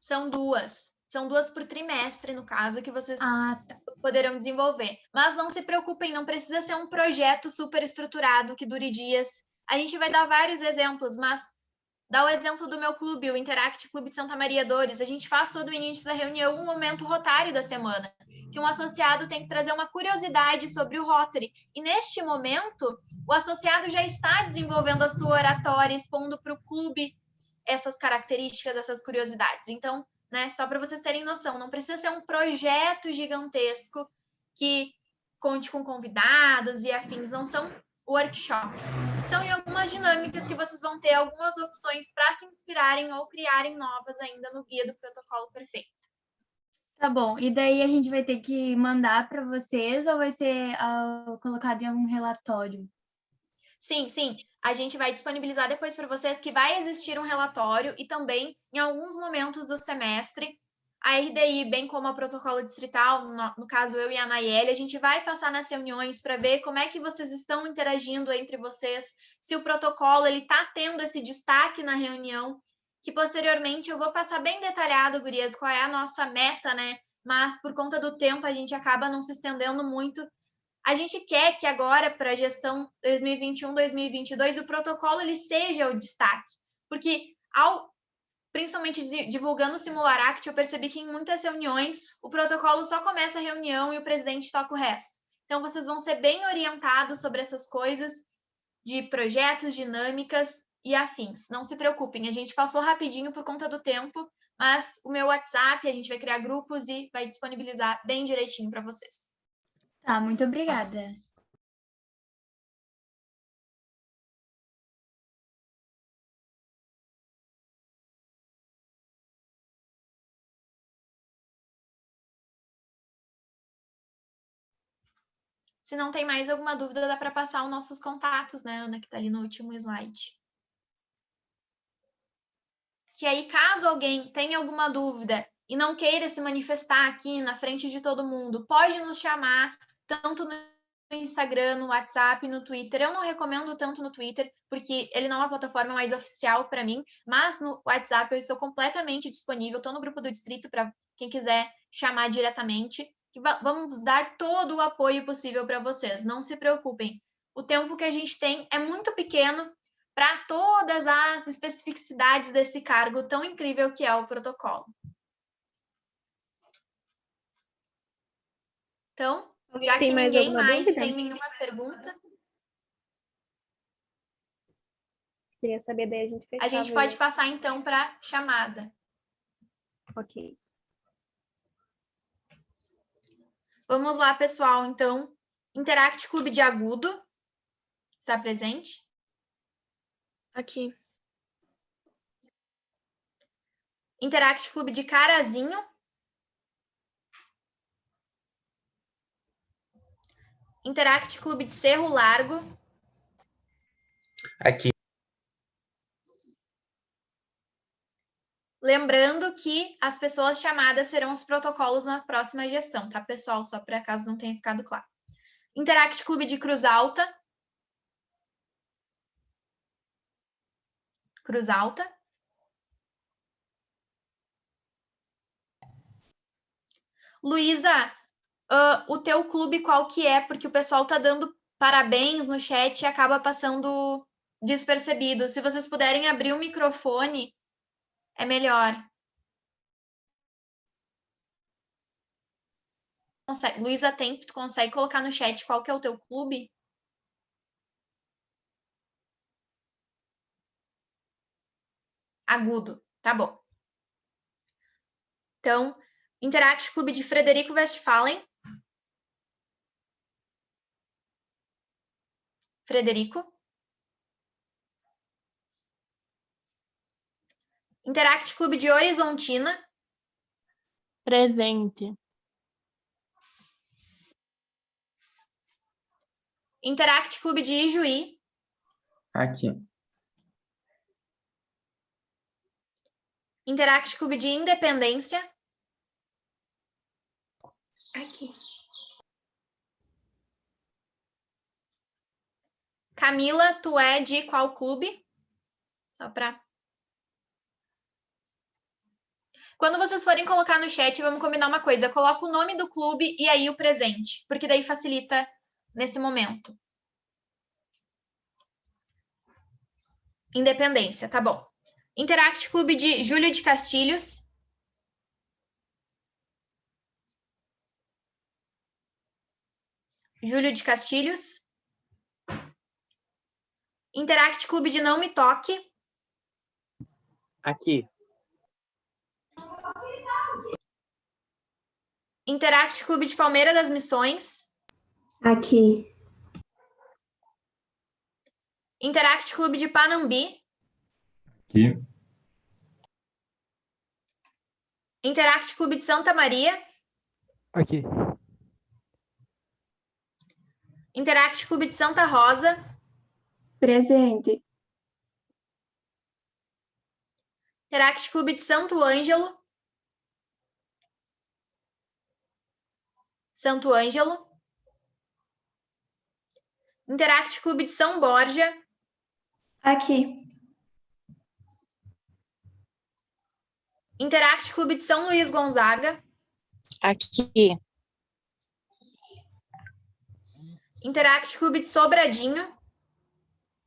São duas por trimestre, no caso, que vocês Ah, tá. poderão desenvolver. Mas não se preocupem, não precisa ser um projeto super estruturado que dure dias. A gente vai dar vários exemplos, mas dá o exemplo do meu clube, o Interact Clube de Santa Maria Dores. A gente faz todo o início da reunião um momento Rotary da semana, que um associado tem que trazer uma curiosidade sobre o Rotary. E neste momento, o associado já está desenvolvendo a sua oratória, expondo para o clube essas características, essas curiosidades. Então, né, só para vocês terem noção, não precisa ser um projeto gigantesco que conte com convidados e afins, não são workshops. São algumas dinâmicas que vocês vão ter algumas opções para se inspirarem ou criarem novas ainda no guia do protocolo perfeito. Tá bom. E daí a gente vai ter que mandar para vocês ou vai ser colocado em algum relatório? Sim, sim. A gente vai disponibilizar depois para vocês que vai existir um relatório e também, em alguns momentos do semestre, a RDI, bem como a protocolo distrital, no caso eu e a Nayeli, a gente vai passar nas reuniões para ver como é que vocês estão interagindo entre vocês, se o protocolo ele está tendo esse destaque na reunião, que posteriormente eu vou passar bem detalhado, gurias, qual é a nossa meta, né? Mas por conta do tempo a gente acaba não se estendendo muito. A gente quer que agora, para a gestão 2021-2022, o protocolo ele seja o destaque, porque principalmente divulgando o Simularact, eu percebi que em muitas reuniões o protocolo só começa a reunião e o presidente toca o resto. Então, vocês vão ser bem orientados sobre essas coisas de projetos, dinâmicas e afins. Não se preocupem, a gente passou rapidinho por conta do tempo, mas o meu WhatsApp, a gente vai criar grupos e vai disponibilizar bem direitinho para vocês. Tá, muito obrigada. Se não tem mais alguma dúvida, dá para passar os nossos contatos, né, Ana, que está ali no último slide. Que aí, caso alguém tenha alguma dúvida e não queira se manifestar aqui na frente de todo mundo, pode nos chamar, tanto no Instagram, no WhatsApp, no Twitter. Eu não recomendo tanto no Twitter, porque ele não é uma plataforma mais oficial para mim, mas no WhatsApp eu estou completamente disponível. Estou no grupo do distrito para quem quiser chamar diretamente. Vamos dar todo o apoio possível para vocês. Não se preocupem. O tempo que a gente tem é muito pequeno para todas as especificidades desse cargo tão incrível que é o protocolo. Então, já que ninguém mais tem nenhuma pergunta, Queria saber, daí a gente fechava. a gente pode passar então para a chamada. Ok. Vamos lá, pessoal. Então, Interact Clube de Agudo está presente? Aqui. Interact Clube de Carazinho. Interact Clube de Cerro Largo. Aqui. Lembrando que as pessoas chamadas serão os protocolos na próxima gestão, tá, pessoal? Só por acaso não tenha ficado claro. Interact Clube de Cruz Alta. Cruz Alta. Luísa, o teu clube qual que é? Porque o pessoal tá dando parabéns no chat e acaba passando despercebido. Se vocês puderem abrir o microfone, é melhor. Luísa, tu consegue colocar no chat qual que é o teu clube? Agudo, tá bom. Então, Interact Clube de Frederico Westphalen. Frederico. Interact Clube de Horizontina. Presente. Interact Clube de Ijuí. Aqui. Interact Clube de Independência. Aqui. Camila, tu é de qual clube? Só para... Quando vocês forem colocar no chat, vamos combinar uma coisa. Coloca o nome do clube e aí o presente, porque daí facilita nesse momento. Independência, tá bom. Interact Clube de Júlio de Castilhos. Júlio de Castilhos. Interact Clube de Não Me Toque. Aqui. Interact Clube de Palmeira das Missões. Aqui. Interact Clube de Panambi. Aqui. Interact Clube de Santa Maria. Aqui. Interact Clube de Santa Rosa. Presente. Interact Clube de Santo Ângelo. Santo Ângelo. Interact Clube de São Borja. Aqui. Interact Clube de São Luís Gonzaga. Aqui. Interact Clube de Sobradinho.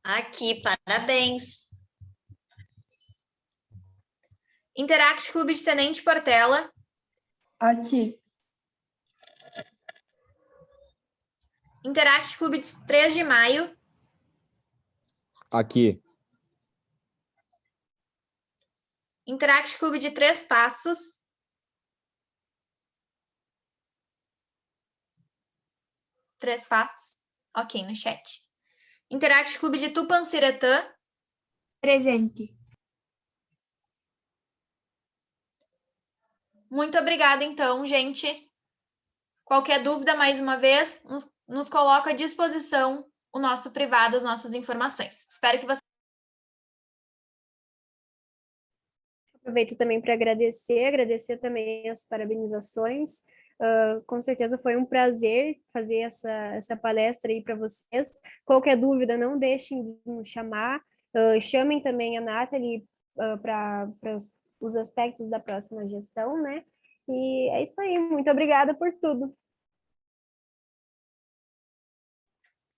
Aqui, parabéns. Interact Clube de Tenente Portela. Aqui. Interact Clube de 3 de Maio. Aqui. Interact Clube de 3 Passos. Três Passos. Ok, no chat. Interact Clube de Tupanciretã. Presente. Muito obrigada, então, gente. Qualquer dúvida, mais uma vez, nos coloca à disposição o nosso privado, as nossas informações. Espero que você... Aproveito também para agradecer também as parabenizações. Com certeza foi um prazer fazer essa palestra aí para vocês. Qualquer dúvida, não deixem de nos chamar. Chamem também a Nathalie para os aspectos da próxima gestão, né? E é isso aí. Muito obrigada por tudo.